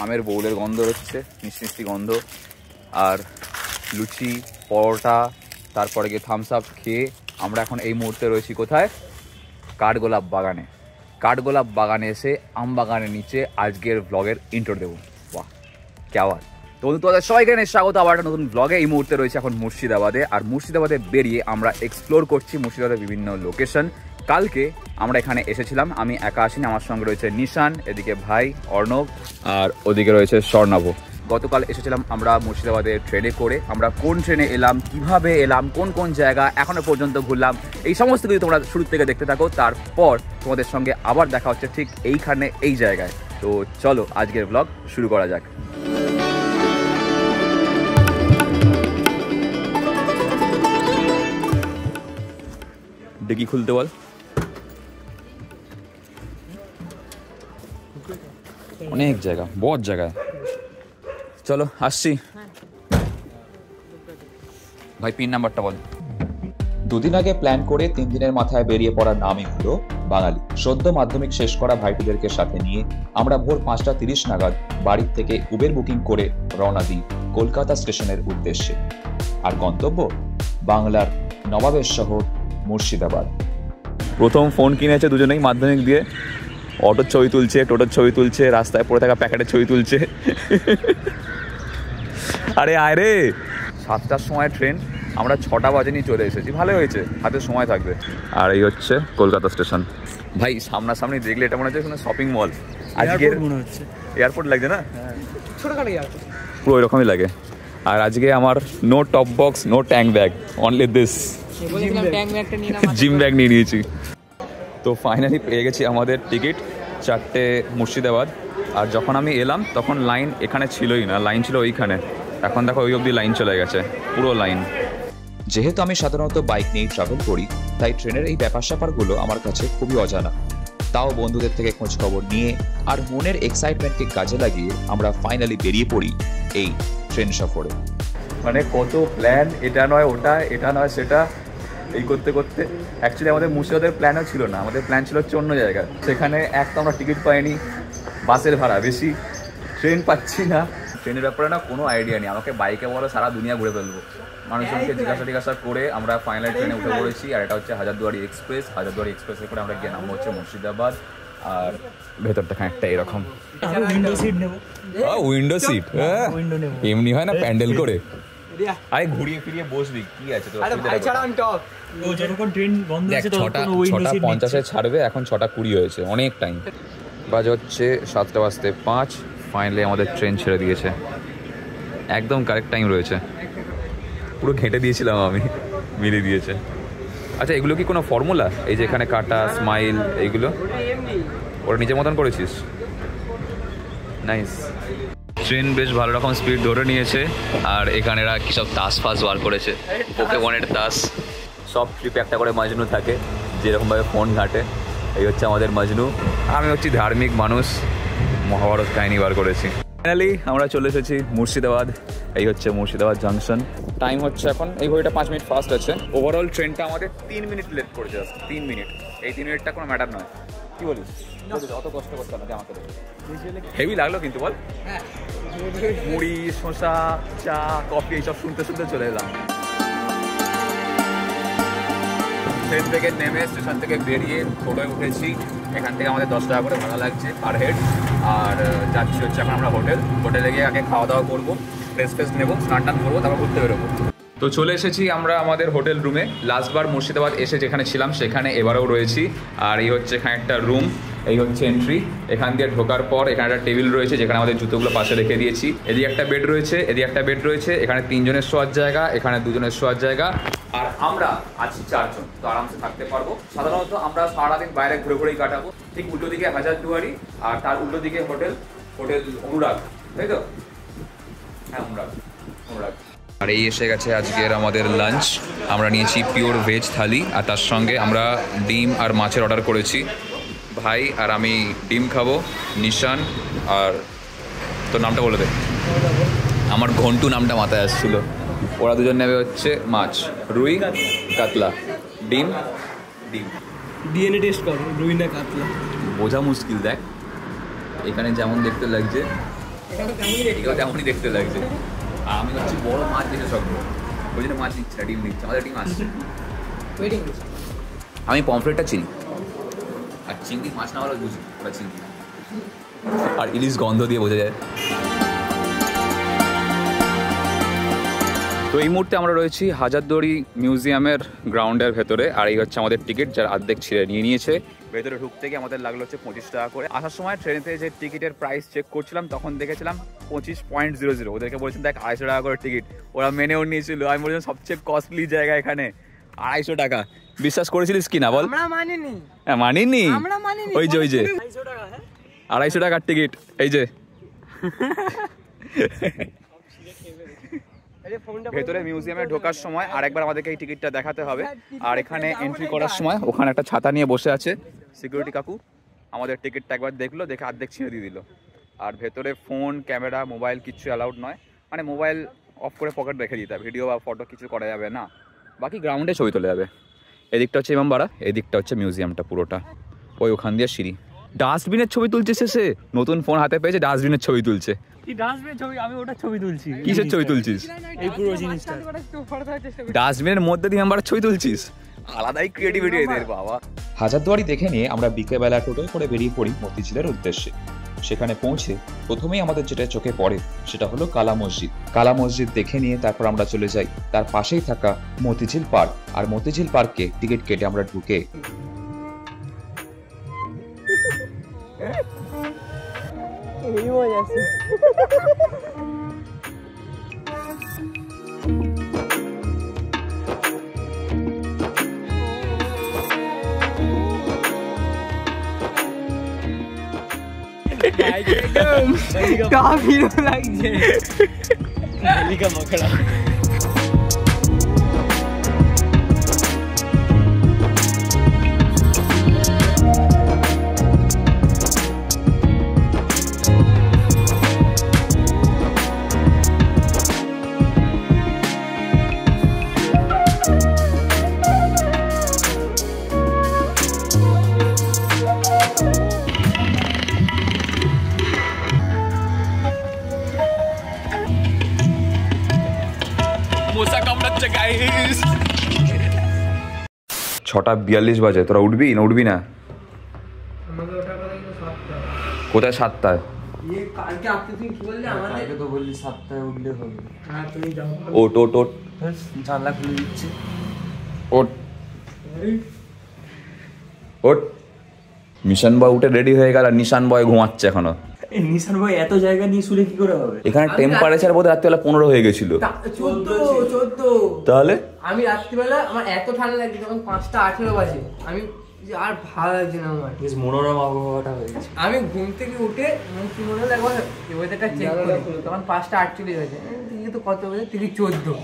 আমের বোলের গন্ধ হচ্ছে, মিষ্টি মিষ্টি গন্ধ। আর লুচি, পরোটা, তারপরে গিয়ে থামস আপ খেয়ে আমরা এখন এই মুহূর্তে রয়েছি কোথায়? কাঠগোলাপ বাগানে। কাঠগোলাপ বাগানে এসে আম বাগানের নিচে আজকের ব্লগের ইন্ট্রো দেবো। বাহ, কেমন তো বন্ধু, তোমাদের সবাইকে স্বাগত আবার একটা নতুন ব্লগে। এই মুহূর্তে রয়েছে এখন মুর্শিদাবাদে, আর মুর্শিদাবাদে বেরিয়ে আমরা এক্সপ্লোর করছি মুর্শিদাবাদের বিভিন্ন লোকেশন। কালকে আমরা এখানে এসেছিলাম, আমি একা আসিনি, আমার সঙ্গে রয়েছে নিশান, এদিকে ভাই অর্ণব, আর ওদিকে রয়েছে স্বর্ণাভ। গতকাল এসেছিলাম আমরা মুর্শিদাবাদে ট্রেনে করে। আমরা কোন ট্রেনে এলাম, কিভাবে এলাম, কোন কোন জায়গা এখনো পর্যন্ত ঘুরলাম, এই সমস্ত কিছু তোমরা শুরু থেকে দেখতে থাকো। তারপর তোমাদের সঙ্গে আবার দেখা হচ্ছে ঠিক এইখানে, এই জায়গায়। তো চলো আজকের ব্লগ শুরু করা যাক। ডিকি খুলতে বল। অনেক জায়গা, বহুত জায়গায়। চলো আসছি। ভাই পিন নাম্বারটা বল। দুদিন আগে প্ল্যান করে 3 দিনের মাথায় বেরিয়ে পড়ার নামই হলো বাঙালি। সদ্য মাধ্যমিক শেষ করা ভাইটিদেরকে সাথে নিয়ে আমরা ভোর 5:30 নাগাদ বাড়ির থেকে উবের বুকিং করে রওনা দিই কলকাতা স্টেশনের উদ্দেশ্যে। আর গন্তব্য বাংলার নবাবের শহর মুর্শিদাবাদ। প্রথম ফোন কিনেছে দুজনেই মাধ্যমিক দিয়ে, অটোর ছবি তুলছে, টোটোর ছবি তুলছে, রাস্তায় পড়ে থাকা প্যাকেটের ছবি তুলছে। আরে আয় রে, 7টার সময় ট্রেন, আমরা 6টা বাজে নিয়ে চলে এসেছি। ভালো হয়েছে, হাতে সময় থাকবে। আর এই হচ্ছে কলকাতা স্টেশন। ভাই সামনাসামনি দেখলে এটা মনে হচ্ছে কোনো শপিং মল। আজকের মনে হচ্ছে এয়ারপোর্ট লাগছে না? ছোটখাটো এয়ারপোর্ট, পুরো ওইরকমই লাগে। আর আজকে আমার no top box, no tank bag, only this gym bag নিয়ে নিয়েছি। তো ফাইনালি পেয়ে গেছি আমাদের টিকিট, 4টে মুর্শিদাবাদ। আর যখন আমি এলাম তখন লাইন এখানে ছিলই না, লাইন ছিল ওইখানে। এখন দেখো ওই অবধি লাইন চলে গেছে, পুরো লাইন। যেহেতু আমি সাধারণত বাইক নিয়ে ট্রাভেল করি, তাই ট্রেনের এই ব্যাপার স্যাপারগুলো আমার কাছে খুবই অজানা। তাও বন্ধুদের থেকে খোঁজ খবর নিয়ে আর মনের এক্সাইটমেন্টকে কাজে লাগিয়ে আমরা ফাইনালি বেরিয়ে পড়ি এই ট্রেন সফরে। মানে কত প্ল্যান, এটা নয় ওটা, এটা নয় সেটা, এই করতে করতে অ্যাকচুয়ালি আমাদের মুর্শিদাবাদের প্ল্যানও ছিল না। আমাদের প্ল্যান ছিল হচ্ছে অন্য জায়গায়। সেখানে এক তো আমরা টিকিট পাইনি, বাসের ভাড়া বেশি, ট্রেন পাচ্ছি না। ট্রেনের ব্যাপারে না কোনো আইডিয়া নেই। আমাকে বাইকে বলো সারা দুনিয়া ঘুরে ফেলবো। মানুষজনকে জিজ্ঞাসা করে আমরা ফাইনাল ট্রেনে উঠে পড়েছি। আর এটা হচ্ছে হাজারদুয়ারি এক্সপ্রেস। হাজারদুয়ারি এক্সপ্রেসের করে আমরা গিয়ে নামবো হচ্ছে মুর্শিদাবাদ। আর ভেতরটা খানিকটা এরকম, উইন্ডো সিট, এমনি হয় না প্যান্ডেল করে। আরে ঘুরিয়ে ফিরিয়ে বসবি, কি আছে তো? 6:50 ছাড়বে, এখন 6:20 হয়েছে, অনেক টাইম। বাজে হচ্ছে 7:05। ফাইনালি আমাদের ট্রেন ছেড়ে দিয়েছে, একদম কারেক্ট টাইম রয়েছে। পুরো ঘেঁটে দিয়েছিলাম আমি, মিলিয়ে দিয়েছে। আচ্ছা এগুলো কি কোনো ফর্মুলা? এই যে এখানে কাটা, স্মাইল, এইগুলো ওরা নিজের মতন করেছিস? নাইস। ট্রেন বেশ ভালো রকম স্পিড ধরে নিয়েছে। আর এখানে এরা কী সব তাস ফাস বার করেছে, পোকেমনের তাস। সব ট্রিপে একটা করে মাজনু থাকে, যেরকমভাবে ফোন ঘাটে। এই হচ্ছে আমাদের মাজনু। আমি হচ্ছি ধার্মিক মানুষ, মহাভারত কাহিনী বার করেছি। ফাইনালি আমরা চলে এসেছি মুর্শিদাবাদ। এই হচ্ছে মুর্শিদাবাদ জাংশন। টাইম হচ্ছে এখন, এই ঘড়িটা 5 মিনিট ফাস্ট আছে। ওভারঅল ট্রেনটা আমাদের 3 মিনিট লেট করেছে, 3 মিনিট। এই 3 মিনিটটা কোনো ম্যাটার নয়। কি বলিস? অত কষ্ট করতে হবে আমাকে। হেভি লাগলো কিন্তু বল। মুড়ি, শসা, চা, কফি এইসব শুনতে শুনতে চলে এলাম। ট্রেন থেকে নেমে স্টেশন থেকে বেরিয়ে টোটোয় উঠেছি। এখান থেকে আমাদের 10 টাকা করে ভাড়া লাগছে পার হেড। আর যাচ্ছি হচ্ছে এখন আমরা হোটেলে গিয়ে আগে খাওয়া দাওয়া করবো, ফ্রেশ নেবো, স্নান টান করবো, তারপর ঘুরতে বেরোবো। তো চলে এসেছি আমরা আমাদের হোটেল রুমে। লাস্টবার মুর্শিদাবাদ এসে যেখানে ছিলাম সেখানে এবারেও রয়েছি। আর এই হচ্ছে এখানে একটা রুম, এই হচ্ছে এন্ট্রি। এখান দিয়ে ঢোকার পর এখানে একটা টেবিল রয়েছে যেখানে আমাদের জুতোগুলো পাশে রেখে দিয়েছি। এদিকে একটা বেড রয়েছে, এদিকে একটা বেড রয়েছে। এখানে 3 জনের শোয়ার জায়গা, এখানে 2 জনের শোয়ার জায়গা। আর আমরা আছি 4 জন, তো আরামসে থাকতে পারবো। সাধারণত আমরা সারাদিন বাইরে ঘুরে ঘুরেই কাটাবো। ঠিক উল্টো দিকে হাজারদুয়ারি, আর তার উল্টো দিকে হোটেল অনুরাগ, তাই তো? হ্যাঁ, অনুরাগ। আর এই এসে গেছে আজকের আমাদের লাঞ্চ। আমরা নিয়েছি পিওর ভেজ থালি, আর তার সঙ্গে আমরা ডিম আর মাছের অর্ডার করেছি। ভাই আর আমি ডিম খাবো, নিশান আর তোর নামটা বলে দে। আমার ঘন্টু নামটা মাথায় আসছিল। ওরা দুজন নেবে হচ্ছে মাছ, রুই কাতলা, ডিম ডিএনএ টেস্ট করো, রুই না কাতলা বোঝা মুশকিল। দেখ এখানে যেমন দেখতে লাগছে এটাও তেমনই দেখতে লাগছে। আর আমি হচ্ছে বড় মাছ বিশেষজ্ঞ, ওই জন্য মাছ দিচ্ছে না, ডিম দিচ্ছে, আমাদের ডিম আসছে। আমি পমফ্রেটটা চিনি, আর চিংড়ি মাছ না হলে বুঝি ওটা চিংড়ি, আর ইলিশ গন্ধ দিয়ে বোঝা যায়। তো এই মুহূর্তে আমরা রয়েছি হাজারদুয়ারি মিউজিয়ামের গ্রাউন্ডের ভেতরে, আর এই হচ্ছে আমাদের টিকিট, যার অর্ধেক ছিঁড়ে নিয়ে নিয়েছে। ভেতরে ঢুকতে গিয়ে আমাদের লাগলো হচ্ছে 25 টাকা করে। আসার সময় ট্রেনেতে যে টিকিটের প্রাইস চেক করছিলাম তখন দেখেছিলাম 25.00। ওদেরকে বলেছিলাম দেখ 250 টাকা করে টিকিট, ওরা মেনেও নিয়েছিল। আমি বলছিলাম সবচেয়ে কস্টলি জায়গা এখানে, 250 টাকা। বিশ্বাস করেছিলিস কি না বল? হ্যাঁ মানিনি, ওই যে 250 টাকার টিকিট, এই যে। ভেতরে মিউজিয়ামে ঢোকার সময় আরেকবার আমাদেরকে এই টিকিটটা দেখাতে হবে। আর এখানে এন্ট্রি করার সময় ওখানে একটা ছাতা নিয়ে বসে আছে সিকিউরিটি কাকু, আমাদের টিকিটটা একবার দেখলো, দেখে অর্ধেক ছিঁড়ে দিয়ে দিল। আর ভেতরে ফোন, ক্যামেরা, মোবাইল কিচ্ছু অ্যালাউড নয়, মানে মোবাইল অফ করে পকেট রেখে দিতে হবে, ভিডিও বা ফটো কিছু করা যাবে না, বাকি গ্রাউন্ডে ছবি তোলা যাবে। এদিকটা হচ্ছে ইমামবাড়া, এদিকটা হচ্ছে মিউজিয়ামটা পুরোটা, ওই ওখান দিয়ে সিঁড়ি। ডাস্টবিনের ছবি তুলছে শেষে, নতুন ফোন হাতে পেয়েছে, ডাস্টবিনের ছবি তুলছে। আমি ওটা ছবি তুলছি। কিসের ছবি তুলছিস? এই পুরো জিনিসটা ডাস্টবিনের মধ্যে দিয়ে আমরা ছবি তুলছিস, আলাদাই ক্রিয়েটিভিটি এদের বাবা। হাজারদুয়ারি দেখে নিয়ে আমরা বিকেলবেলা টোটোয় করে বেরিয়ে পড়ি মতিঝিলের উদ্দেশ্যে। সেখানে পৌঁছে প্রথমেই আমাদের যেটা চোখে পড়ে সেটা হলো কালা মসজিদ। কালা মসজিদ দেখে নিয়ে তারপর আমরা চলে যাই তার পাশেই থাকা মতিঝিল পার্ক। আর মতিঝিল পার্কে টিকিট কেটে আমরা ঢুকে গাইস 6:42 বাজে, তোরা উঠবি না? উঠবি না? কোথায় 7টায়? ওট ওট ওট, জানলা খুলে দিচ্ছি। ওট ওট। মিশন বয় উঠে রেডি হয়ে গেল, আর নিশান বয় ঘুমাচ্ছে এখনো। নিশান ভাই এত জায়গা নিয়ে শুলে কি করে হবে? এখানে টেম্পারেচার বোধ রাত্রিবেলা 15 হয়ে গেছিল। 14 তাহলে আমি রাত্রিবেলা আমার এত ঠান্ডা লাগছে যখন 5:18 বাজে, আমি আর ভালো লাগছে না আমার, বেশ মনোরম আবহাওয়াটা হয়েছে। আমি ঘুম থেকে উঠে কি মনে হলো একবার ওয়েদারটা চেক করি, তখন 5:48 বাজে। তো কত বাজে? 14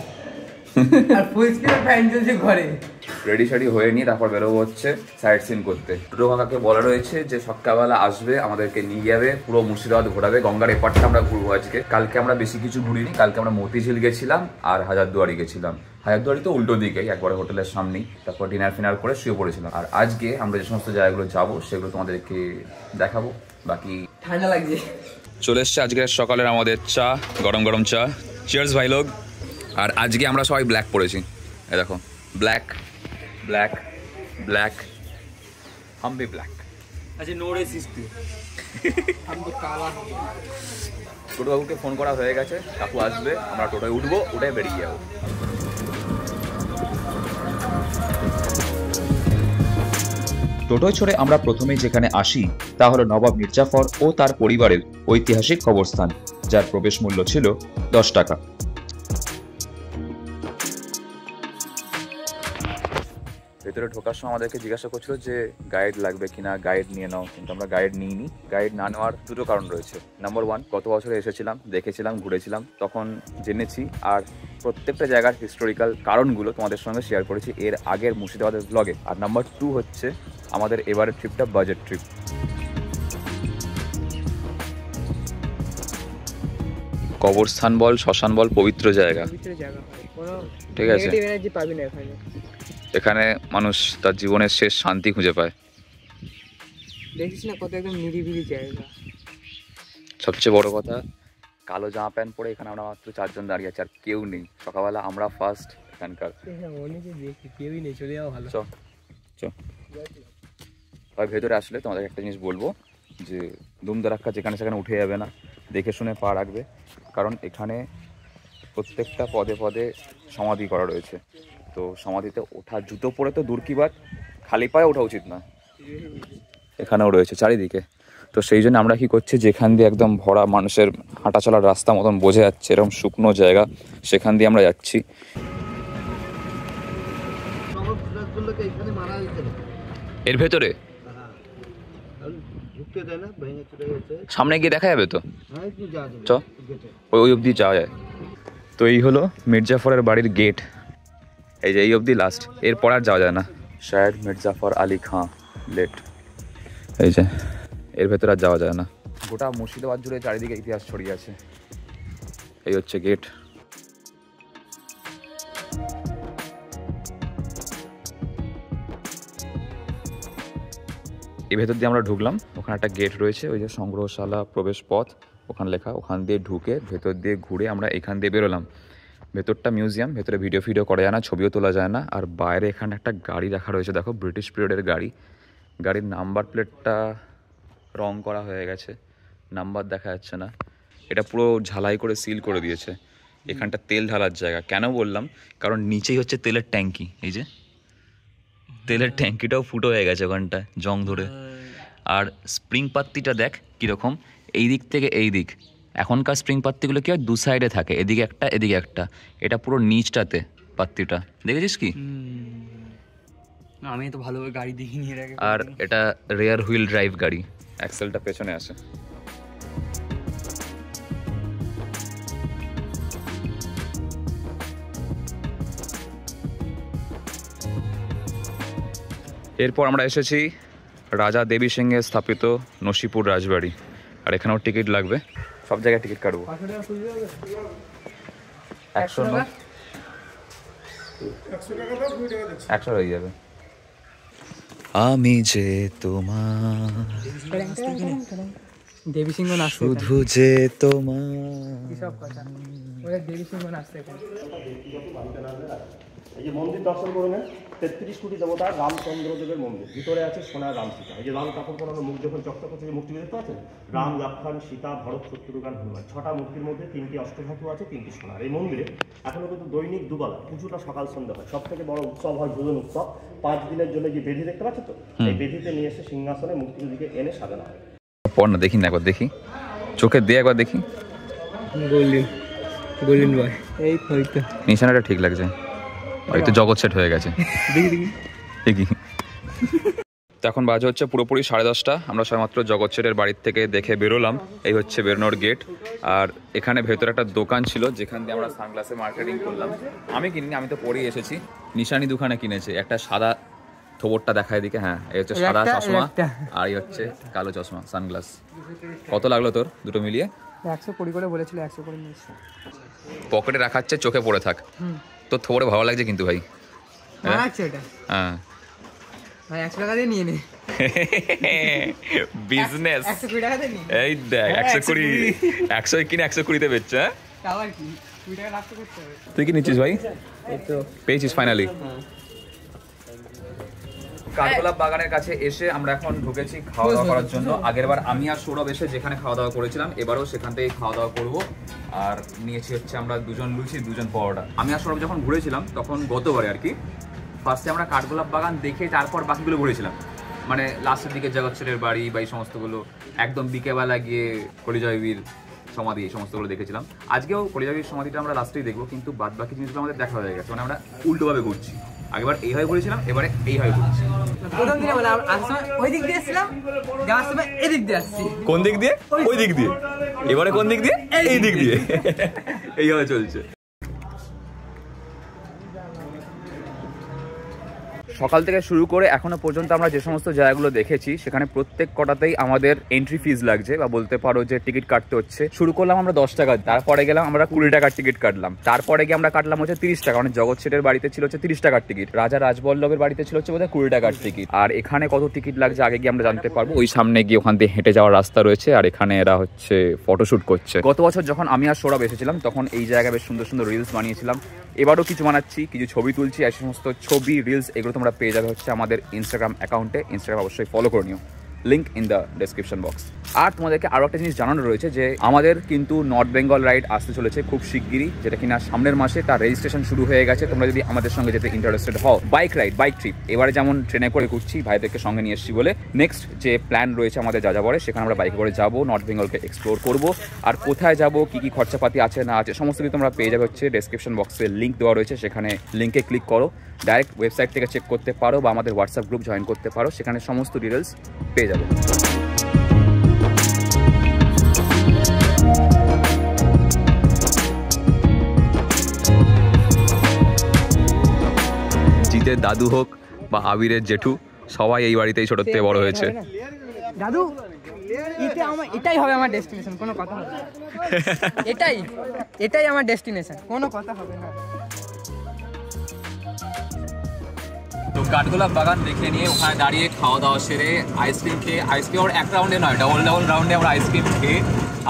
আর ফুল স্পিডে ফ্যান চলছে ঘরে। রেডি শেডি হয়ে নিয়ে তারপর বেরোবো হচ্ছে সাইট সিন করতে। দুটো কাকাকে বলা রয়েছে যে সকালবেলা আসবে, আমাদেরকে নিয়ে যাবে, পুরো মুর্শিদাবাদ ঘোরাবে, গঙ্গার এপারটা আমরা ঘুরবো আজকে। কালকে আমরা বেশি কিছু ঘুরিনি, কালকে আমরা মতিঝিল গেছিলাম আর হাজারদুয়ারি গেছিলাম। হাজারদুয়ারি তো উল্টো দিকে, একবারে হোটেলের সামনেই, তারপর ডিনার ফিনার করে শুয়ে পড়েছিলাম। আর আজকে আমরা যে সমস্ত জায়গাগুলো যাবো সেগুলো তোমাদেরকে দেখাবো। বাকি ঠান্ডা লাগছে। চলে এসছে আজকের সকালের আমাদের চা, গরম গরম চা। চিয়ার্স ভাই লোক। আর আজকে আমরা সবাই ব্ল্যাক পরেছি, এই দেখো, ব্ল্যাক ব্ল্যাক ব্ল্যাক, হাম ভি ব্ল্যাক। আচ্ছা নো রেসিস্ট, আমি কালা। টোটো বাবুকে ফোন করা হয়ে গেছে, কাকু আসবে, আমরা টোটোয় উঠবো, উঠে বেরিয়ে যাবো। টোটোয় চড়ে আমরা প্রথমেই যেখানে আসি তা হলো নবাব মির্জাফর ও তার পরিবারের ঐতিহাসিক কবরস্থান, যার প্রবেশ মূল্য ছিল 10 টাকা। ভেতরে ঢোকার সময় আমাদেরকে জিজ্ঞাসা করছিল যে গাইড লাগবে কিনা, গাইড নিয়ে নাও, কিন্তু আমরা গাইড নিইনি। গাইড না নেওয়ার দুটো কারণ রয়েছে। নাম্বার 1, গত বছরে এসেছিলাম, দেখেছিলাম, ঘুরেছিলাম, তখন জেনেছি, আর প্রত্যেকটা জায়গার হিস্টোরিক্যাল কারণগুলো তোমাদের সঙ্গে শেয়ার করেছি এর আগের মুর্শিদাবাদের ব্লগে। আর নাম্বার 2 হচ্ছে আমাদের এবারের ট্রিপটা বাজেট ট্রিপ। কবরস্থান বল, শ্মশান বল, পবিত্র জায়গা, ঠিক আছে। এখানে মানুষ তার জীবনের শেষ শান্তি খুঁজে পায়। দেখিস না কত একদম নিরিবিলি জায়গা। সবচেয়ে বড় কথা, কালো জামা প্যান্ট পরে এখানে আমরা মাত্র 4 জন দাঁড়িয়ে আছি, আর কেউ নেই। সকালবেলা আমরা ফার্স্ট এখানকার। অনেকে দেখি কেউই নেই, চলে যাওয়া ভালো। চ চ ভাই, ভেতরে আসলে তোমাদের একটা জিনিস বলবো যে দুম দারাক্কা যেখানে সেখানে উঠে যাবে না, দেখে শুনে পা রাখবে, কারণ এখানে প্রত্যেকটা পদে পদে সমাধি করা রয়েছে। তো সমাধিতে ওঠা, জুতো পরে তো দূর কি বাত, খালি পায়ে ওঠা উচিত না। এখানেও রয়েছে চারিদিকে। তো সেই জন্য আমরা কি করছি, যেখান দিয়ে একদম ভরা মানুষের হাঁটা চলার রাস্তা মতন বোঝা যাচ্ছে, এরকম শুকনো জায়গা, সেখান দিয়ে আমরা যাচ্ছি। এর ভেতরে সামনে গিয়ে দেখা যাবে তো, চ ওই অবধি যাওয়া যায়। তো এই হলো মির্জাফরের বাড়ির গেট, এই যে এই অবধি লাস্ট, এরপর আর যাওয়া যায় না। শায়দ মির্জাফর আলী খাঁ লেট, এই যে এর ভেতরে আর যাওয়া যায় না। গোটা মুর্শিদাবাদ জুড়ে চারিদিকে ইতিহাস ছড়িয়ে আছে। এই হচ্ছে গেট। এই ভেতর দিয়ে আমরা ঢুকলাম, ওখানে একটা গেট রয়েছে, ওই যে সংগ্রহশালা প্রবেশ পথ ওখানে লেখা, ওখান দিয়ে ঢুকে ভেতর দিয়ে ঘুরে আমরা এখান দিয়ে বেরোলাম। ভেতরটা মিউজিয়াম, ভেতরে ভিডিও করা যায় না, ছবিও তোলা যায় না। আর বাইরে এখানে একটা গাড়ি রাখা রয়েছে, দেখো ব্রিটিশ পিরিয়ডের গাড়ি। গাড়ির নাম্বার প্লেটটা রং করা হয়ে গেছে, নাম্বার দেখা যাচ্ছে না। এটা পুরো ঝালাই করে সিল করে দিয়েছে। এখানটা তেল ঢালার জায়গা। কেন বললাম, কারণ নিচেই হচ্ছে তেলের ট্যাঙ্কি। এই যে তেলের ট্যাঙ্কিটাও ফুটো হয়ে গেছে ওখানটায় জং ধরে। আর স্প্রিং পাত্তিটা দেখ কীরকম, এই দিক থেকে এই দিক। এখনকার স্প্রিং পাত্তিগুলো কি হয়, দু সাইডে থাকে, এদিকে একটা এদিকে একটা। এটা পুরো নিচটাতে পাত্তিটা, দেখেছিস কি? আমি তো ভালোভাবে গাড়ি দেখিনি এর আগে। আর এটা রেয়ার হুইল ড্রাইভ গাড়ি, অ্যাক্সেলটা পেছনে আছে। এরপর আমরা এসেছি রাজা দেবী সিংহে স্থাপিত নসিপুর রাজবাড়ি। আর এখানেও টিকিট লাগবে, সব জায়গায় টিকিট কাটবো। 100 হয়ে যাবে। আমি যে তোমার দেবী সিংহ নাচছে, শুধু যে তোমার, সব কথা ওরা দেবী সিংহ নাচছে। এই যে মন্দির দর্শন করে নেন, 33 কোটি দেবতা রামচন্দ্র দেবের মন্দির। ভিতরে আছে সোনার রাম সীতা। এই যে লাল কাপড় পরানো মুখ যখন চকচক যে মূর্তি দেখতে পাচ্ছেন, রাম, লক্ষ্মণ, সীতা, ভরত, শত্রুঘ্ন, হনুমান। 6টা মূর্তির মধ্যে 3টি অষ্টধাতু আছে, 3টি সোনার। এই মন্দিরে এখনো কিন্তু দৈনিক দুবেলা পুজোটা সকাল সন্ধ্যা হয়। সব থেকে বড় উৎসব হয় ভোজন উৎসব। 5 দিনের জন্য যে বেদি দেখতে পাচ্ছ তো, এই বেদিতে নিয়ে এসে সিংহাসনে মূর্তিগুলিকে এনে সাজানো হয়। পর না, দেখি না, একবার দেখি, চোখে দিয়ে একবার দেখি। গোল্ডেন বয়, এই হয়তো নিশানাটা ঠিক লাগছে, হয়তো জগৎ সেট হয়ে গেছে। দেখি তো এখন বাজে হচ্ছে পুরোপুরি 10:30। আমরা সবেমাত্র জগৎ সেটের বাড়ির থেকে দেখে বেরোলাম। এই হচ্ছে বেরোনোর গেট। আর এখানে ভেতরে একটা দোকান ছিল, যেখান দিয়ে আমরা সানগ্লাসে মার্কেটিং করলাম। আমি কিনিনি, আমি তো পরেই এসেছি। নিশানি দোকানে কিনেছে একটা সাদা থোবরটা, দেখায় দিকে। হ্যাঁ, এই হচ্ছে সাদা চশমা, আর এই হচ্ছে কালো চশমা, সানগ্লাস। কত লাগলো তোর দুটো মিলিয়ে? 120 করে বলেছিল, 100 করে নিয়েছি। পকেটে রাখাচ্ছে, চোখে পড়ে থাক। তোর থোবরে ভালো লাগছে কিন্তু ভাই। এটা হ্যাঁ ভাই 100 টাকা দিয়ে নিয়ে নে। বিজনেস 120 টাকা দিয়ে নিয়ে এই দেখ, 120 100 কিনে 120-তে বেচছে। হ্যাঁ, তাও কি 20 টাকা লাভ করতে হবে। তুই কি নিচ্ছিস ভাই? এই তো পেয়েছিস ফাইনালি। কাঠগোলাপ বাগানের কাছে এসে আমরা এখন ঢুকেছি খাওয়া দাওয়া করার জন্য। আগেরবার আমি আর সৌরভ এসে যেখানে খাওয়া দাওয়া করেছিলাম, এবারও সেখান থেকে খাওয়া দাওয়া করবো। আর নিয়েছি হচ্ছে আমরা 2জন লুচি, 2জন পরোটা। আমি আর সৌরভ যখন ঘুরেছিলাম তখন গতবারে আর কি, ফার্স্টে আমরা কাঠগোলাপ বাগান দেখে তারপর বাকিগুলো ঘুরেছিলাম। মানে লাস্টের দিকে জগৎ সেটের বাড়ি বা এই সমস্তগুলো, একদম বিকেলবেলা গিয়ে কলিজয়বীর সমাধি, এই সমস্তগুলো দেখেছিলাম। আজকেও কলিজয়বীর সমাধিটা আমরা লাস্টেই দেখবো, কিন্তু বাদ বাকি জিনিসগুলো আমাদের দেখা হয়ে গেছে। মানে আমরা উল্টোভাবে ঘুরছি। আগেবার এইভাবে ঘুরেছিলাম, এবারে এইভাবে ঘুরছি। প্রথম দিনে বলে আসার সময় ওই দিক দিয়ে এসেছিলাম, যাওয়ার সময় এদিক দিয়ে আসছি। কোন দিক দিয়ে? ওই দিক দিয়ে। এবারে কোন দিক দিয়ে? এই দিক দিয়ে। এইভাবে চলছে। সকাল থেকে শুরু করে এখনো পর্যন্ত আমরা যে সমস্ত জায়গাগুলো দেখেছি সেখানে প্রত্যেক কটাতেই আমাদের এন্ট্রি ফিজ লাগছে, বা বলতে পারো যে টিকিট কাটতে হচ্ছে। শুরু করলাম আমরা 10 টাকা, তারপরে গেলাম আমরা 20 টাকার টিকিট কাটলাম, তারপরে গিয়ে আমরা কাটলাম হচ্ছে 30 টাকা, মানে জগৎ শেঠের বাড়িতে ছিল হচ্ছে 30 টাকার টিকিট, রাজা রাজবল্লভের বাড়িতে ছিল হচ্ছে বোধহয় 20 টাকার টিকিট। আর এখানে কত টিকিট লাগছে আগে গিয়ে আমরা জানতে পারবো। ওই সামনে গিয়ে ওখান দিয়ে হেঁটে যাওয়ার রাস্তা রয়েছে, আর এখানে এরা হচ্ছে ফটোশুট করছে। গত বছর যখন আমি আর সৌরভ এসেছিলাম তখন এই জায়গায় বেশ সুন্দর সুন্দর রিলস বানিয়েছিলাম, এবারও কিছু বানাচ্ছি, কিছু ছবি তুলছি, আর সমস্ত ছবি রিলস এগুলো তোমরা পেয়ে যাবে হচ্ছে আমাদের ইনস্টাগ্রাম অ্যাকাউন্টে। ইনস্টাগ্রাম অবশ্যই ফলো করে নিও, link in the description box. আর তোমাদেরকে আরও একটা জিনিস জানানো রয়েছে যে আমাদের কিন্তু নর্থ বেঙ্গল রাইড আসতে চলেছে খুব শিগগিরই, যেটা কিনা সামনের মাসে তার রেজিস্ট্রেশন শুরু হয়ে গেছে। তোমরা যদি আমাদের সঙ্গে যেতে ইন্টারেস্টেড হও, বাইক রাইড, বাইক ট্রিপ, এবারে যেমন ট্রেনে করে ঘুরছি ভাইদেরকে সঙ্গে নিয়ে এসেছি বলে, নেক্সট যে প্ল্যান রয়েছে আমাদের যাযাবরে, সেখানে আমরা বাইকে করে যাবো, নর্থ বেঙ্গলকে এক্সপ্লোর করবো। আর কোথায় যাবো, কী কী খরচাপাতি আছে না আছে সমস্ত কিছু তোমরা পেয়ে যাবে হচ্ছে ডেসক্রিপশন বক্সে লিঙ্ক দেওয়া রয়েছে, সেখানে লিঙ্কে ক্লিক করো, ডাইরেক্ট ওয়েবসাইট থেকে চেক করতে পারো বা আমাদের হোয়াটসঅ্যাপ গ্রুপ জয়েন করতে পারো, সেখানে সমস্ত ডিটেলস পেয়ে যাবে। জিতের দাদু হোক বা আবিরের জেঠু, সবাই এই বাড়িতেই ছোট থেকে বড় হয়েছে। দাদু এটাই হবে আমার ডেস্টিনেশন, কোনো কথা হবে না। এটাই আমার ডেস্টিনেশন, কোনো কথা হবে না। তো কাঠগোলাপ বাগান দেখে নিয়ে ওখানে দাঁড়িয়ে খাওয়া দাওয়া সেরে আইসক্রিম খেয়ে, আইসক্রিম ওর এক রাউন্ডে নয়, ডাবল রাউন্ডে আমরা আইসক্রিম খেয়ে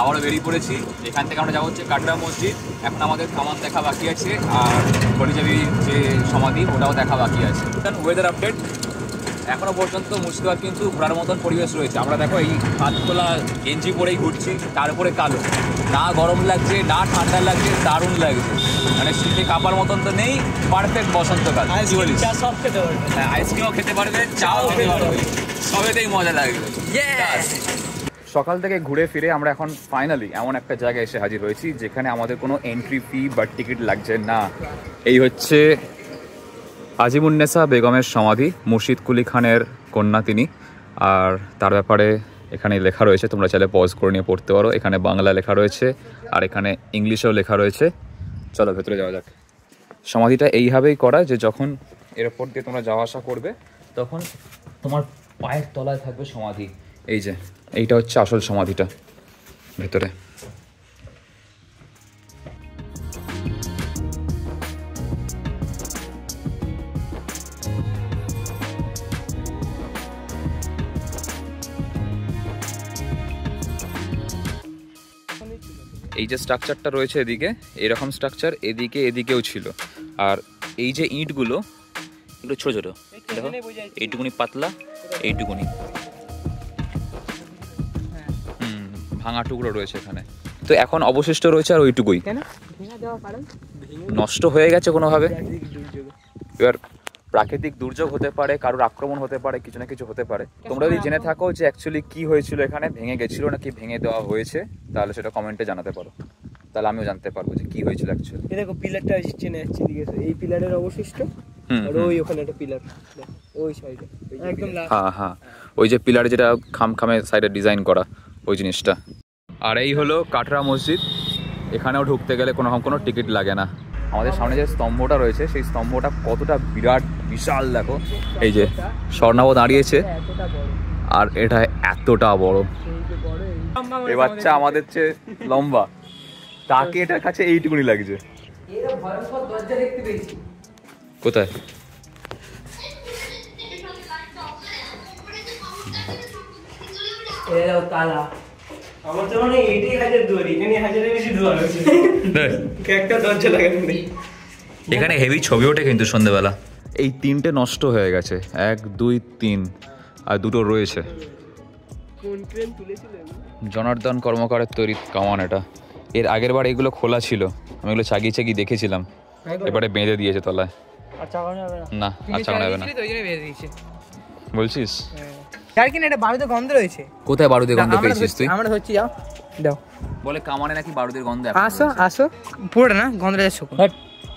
আবারও বেরিয়ে পড়েছি। এখান থেকে আমরা যাবো হচ্ছে কাটরা মসজিদ, এখন আমাদের কামান দেখা বাকি আছে, আর হরিজাবির যে সমাধি ওটাও দেখা বাকি আছে। ওয়েদার আপডেট, এখনো পর্যন্ত মুর্শিদাবাদ কিন্তু ঘোরার মতন পরিবেশ রয়েছে। আমরা দেখো এই হাতখোলা গেঞ্জি পরেই ঘুরছি, তার উপরে কালো, না গরম লাগছে না ঠান্ডা লাগছে, দারুণ লাগছে, মানে শীতে কাঁপার মতন তো নেই, পারফেক্ট বসন্তকাল। সব খেতে পারবে, হ্যাঁ আইসক্রিমও খেতে পারবে, চাও খেতে পারবে, সবেতেই মজা লাগবে। সকাল থেকে ঘুরে ফিরে আমরা এখন ফাইনালি এমন একটা জায়গায় এসে হাজির হয়েছি যেখানে আমাদের কোনো এন্ট্রি ফি বা টিকিট লাগছে না। এই হচ্ছে আজিমুন্নেসা বেগমের সমাধি, মুর্শিদ কুলি খানের কন্যা তিনি, আর তার ব্যাপারে এখানে লেখা রয়েছে, তোমরা চাইলে পজ করে নিয়ে পড়তে পারো। এখানে বাংলা লেখা রয়েছে আর এখানে ইংলিশেও লেখা রয়েছে। চলো ভেতরে যাওয়া যাক। সমাধিটা এইভাবেই করা যে যখন এর ওপর দিয়ে তোমরা যাওয়া আসা করবে তখন তোমার পায়ের তলায় থাকবে সমাধি। এই যে এইটা হচ্ছে আসল সমাধিটা ভেতরে। এই যে স্ট্রাকচারটা রয়েছে এদিকে, এরকম স্ট্রাকচার এদিকেও ছিল, আর এই যে ইঁটগুলো এগুলো ছোট ছোট, দেখো এইটুকুনি পাতলা, এইটুকুনি ভাঙা টুকরো রয়েছে এখানে। তো এখন অবশিষ্ট রয়েছে আর ওইটুকুই, নষ্ট হয়ে গেছে কোনোভাবে। এবার প্রাকৃতিক দুর্যোগ হতে পারে, কারোর আক্রমণ হতে পারে, কিছু না কিছু হতে পারে। তোমরা যদি জেনে থাকো যে অ্যাকচুয়ালি কি হয়েছিল, এখানে ভেঙে গেছিল নাকি ভেঙে দেওয়া হয়েছে, তাহলে সেটা কমেন্টে জানাতে পারো, তাহলে আমিও জানতে পারবো যে কি হয়েছিল অ্যাকচুয়ালি। এই দেখো পিলারটা চেনে যাচ্ছে দিকে, এই পিলারের অবশিষ্ট, আর ওই ওখানে একটা পিলার, ওই সাইডে একদম হ্যাঁ হ্যাঁ, ওই যে পিলারে যেটা খামে সাইডে ডিজাইন করা ওই জিনিসটা। আর এই হলো কাটরা মসজিদ, এখানেও ঢুকতে গেলে কোনো টিকিট লাগে না। আমাদের সামনে যে স্তম্ভটা রয়েছে সেই স্তম্ভটা কতটা বিরাট বিশাল, দেখো এই যে স্বর্ণাব দাঁড়িয়েছে, আর এটা এতটা বড়, এই বাচ্চা আমাদের চেয়ে লম্বা, তাকে এটার কাছে এইটুকুনি লাগছে। কোথায়? আমার তো মানে এটাই হাজার দুয়ারি, এখানে হাজারের বেশি দুয়ার আছে, একটা দরজা লাগানো নেই। এখানে হেভি ছবি ওঠে কিন্তু সন্ধ্যেবেলা। এই তিনটে নষ্ট হয়ে গেছে, 1 2 3, আর দুটো রয়েছে। জনার্দন কর্মকারের তৈরি কামান এটা। এর আগের বার এগুলো খোলা ছিল, আমি এগুলো চাগিয়ে দেখেছিলাম, এবারে বেঁধে দিয়েছে তলায়। না আর চাকানো যাবে না বলছিস? এটা বারুদের গন্ধ রয়েছে। কোথায় বারুদের গন্ধ পেয়েছিস তুই? আমরা হচ্ছি, যাও দাও, বলে কামানে নাকি বারুদের গন্ধ। আসো পুরোটা না, গন্ধটা শুকো,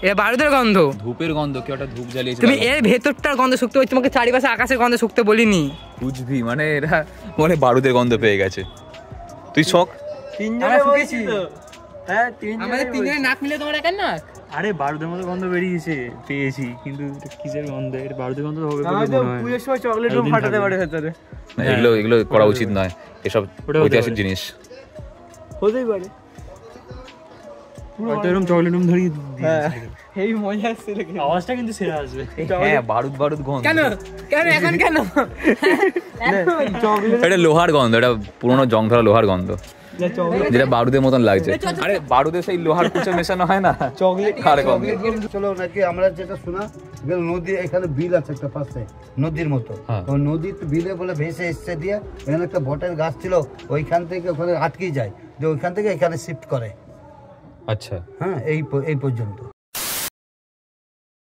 এটা বারুদের গন্ধ, ধূপের গন্ধ, কেউ একটা ধূপ জ্বালিয়েছে। তুমি এর ভেতরটার গন্ধ শুকতে বলছো, তোমাকে চারিপাশে আকাশের গন্ধ শুকতে বলিনি। বুঝবি, মানে এরা বলে বারুদের গন্ধ পেয়ে গেছে। তুই শখ তিনজনে শুকেছি, হ্যাঁ আমাদের তিনজনের নাক মিলে তোমার একার নাক। আরে বারুদের মতো গন্ধ বেরিয়েছে, পেয়েছি, কিন্তু এটা কিসের গন্ধ? এটা বারুদের গন্ধ হবে বলে মনে হয়। পুজোর সময় চকলেট রুম ফাটাতে পারে ভেতরে। এগুলো করা উচিত নয়, এসব ঐতিহাসিক জিনিস। হতেই পারে। হয়তো এরকম চকলেট রুম ধরিয়ে এই মজা আসছে, আওয়াজটা কিন্তু সেরা আসবে। হ্যাঁ, বারুদ গন্ধ। কেন এখন কেন? এটা লোহার গন্ধ, এটা পুরোনো জং ধরা লোহার গন্ধ, যেটা বারুদের মতন লাগছে। আরে বারুদে সেই লোহার কুচে মেশানো হয় না, চকলেট আর গন্ধ। চলো নাকি আমরা যেটা শোনা গেল, নদী এখানে বিল আছে একটা পাশে নদীর মতো, ওই নদীর বিলে বলে ভেসে এসছে দিয়ে এখানে একটা বটের গাছ ছিল, ওইখান থেকে ওখানে আটকে যায়, যে ওইখান থেকে এখানে শিফট করে। আচ্ছা, হ্যাঁ, এই পর্যন্ত।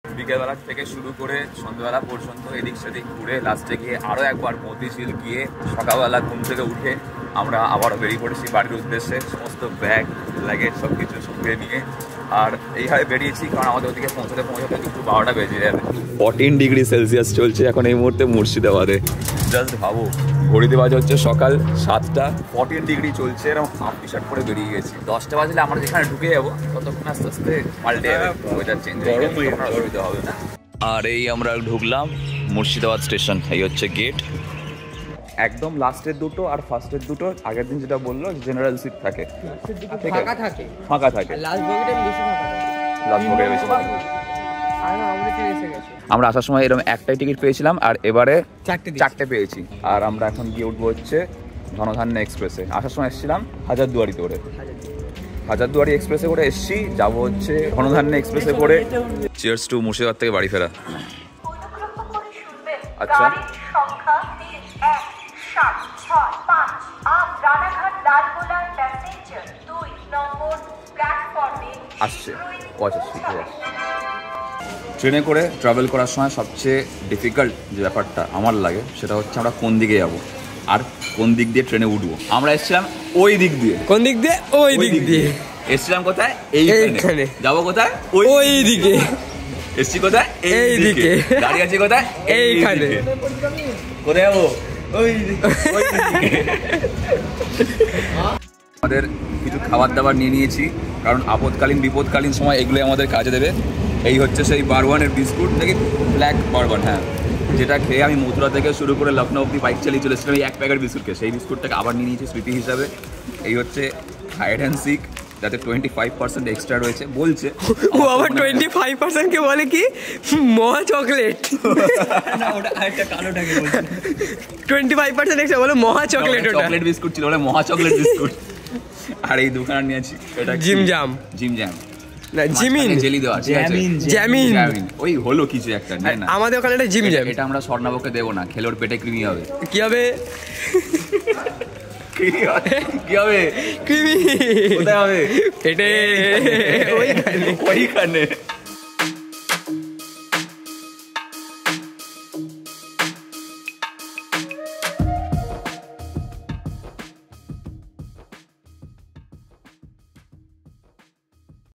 বিকেলবেলা থেকে শুরু করে সন্ধ্যাবেলা পর্যন্ত এদিক সেদিক ঘুরে লাস্টে গিয়ে আরও একবার মতিঝিল গিয়ে সকালবেলা ঘুম থেকে উঠে আমরা আবারও বেরিয়ে পড়েছি বাড়ির উদ্দেশ্যে, সমস্ত ব্যাগ লাগেজ সব কিছু সঙ্গে নিয়ে। আর এইভাবে বেরিয়েছি কারণ আমাদের ওদিকে পৌঁছাতে কিন্তু 12টা বেজে যাবে। 14 ডিগ্রি সেলসিয়াস চলছে এখন এই মুহূর্তে মুর্শিদাবাদে। জাস্ট ভাবো, ঘড়িতে বাজে হচ্ছে সকাল 7টা, 14 ডিগ্রি চলছে, এরকম হাফ টি শার্ট পরে বেরিয়ে গেছি। 10টা বাজলে আমরা যেখানে ঢুকে যাবো ততক্ষণ আস্তে আস্তে পাল্টে যাবে, ওয়েদার চেঞ্জ হয়ে যাবে, অসুবিধা হবে না। আর এই আমরা ঢুকলাম মুর্শিদাবাদ স্টেশন, এই হচ্ছে গেট। একদম লাস্টের দুটো আর ফার্স্টের দুটো আগের দিন যেটা বললো জেনারেল সিট থাকে, ফাঁকা থাকে, লাস্ট বগিটা বেশি ফাঁকা থাকে। লাস্ট বগিটা বেশি ফাঁকা থাকে। আমরা আসার সময় এরকম একটাই টিকিট পেয়েছিলাম, আর এবারে চারটে পেয়েছি। আর আমরা এখন গিয়ে উঠবো হচ্ছে ধনধান্য এক্সপ্রেসে। আসার সময় এসেছিলাম হাজারদুয়ারিতে করে, হাজারদুয়ারি এক্সপ্রেসে করে এসছি, যাবো হচ্ছে ধনধান্য এক্সপ্রেসে করে। চিয়ার্স টু মুর্শিদাবাদ থেকে বাড়ি ফেরা। আচ্ছা, আসছে ট্রেনে করে ট্রাভেল করার সময় সবচেয়ে ডিফিকাল্ট যে ব্যাপারটা আমার লাগে সেটা হচ্ছে আমরা কোন দিকে যাবো আর কোন দিক দিয়ে ট্রেনে উঠবো। আমরা এসেছিলাম ওই দিক দিয়ে, কোন দিক দিয়ে? ওই দিক দিয়ে। এসেছিলাম কোথায়? এইখানে। যাবো কোথায়? ওই দিকে। এসছি কোথায়? এই দিকে। দাঁড়িয়ে আছি কোথায়? এইখানে। কোথায় যাবো? ওই দিকে। আমাদের কিছু খাবার দাবার নিয়ে নিয়েছি, কারণ আপদকালীন বিপদকালীন সময় এগুলো আমাদের কাজে দেবে। এই হচ্ছে সেই বারওয়ানের বিস্কুট, দেখি ব্ল্যাক বারওয়ান, হ্যাঁ, যেটা খেয়ে আমি মথুরা থেকে শুরু করে লখনৌ অব্দি বাইক চালিয়ে চলেছিলাম এই 1 প্যাকেট বিস্কুটকে। সেই বিস্কুটটাকে আবার নিয়ে নিয়েছি স্মৃতি হিসাবে। এই হচ্ছে হাইড অ্যান্ড সিক, যাতে 25% এক্সট্রা রয়েছে বলছে। ও আবার 25% কে বলে কি মহা চকলেট? না, ওটা আরেকটা কালোটাকে বলছে। 25% এক্সট্রা বলে মহা চকলেট। ওটা চকলেট বিস্কুট ছিল, ওটা মহা চকলেট বিস্কুট। আর এই দোকানে নিয়েছি এটা জিম জ্যাম না জিমিন জেলি দেওয়া, ঠিক আছে, জ্যামিন ওই হলো কিছু একটা। না আমাদের ওখানে একটা জিম জ্যাম, এটা আমরা স্বর্ণাবকে দেবো না, খেলে ওর পেটে কৃমি হবে। কি হবে? কি হবে? কৃমি কোথায় হবে? পেটে। ওইখানে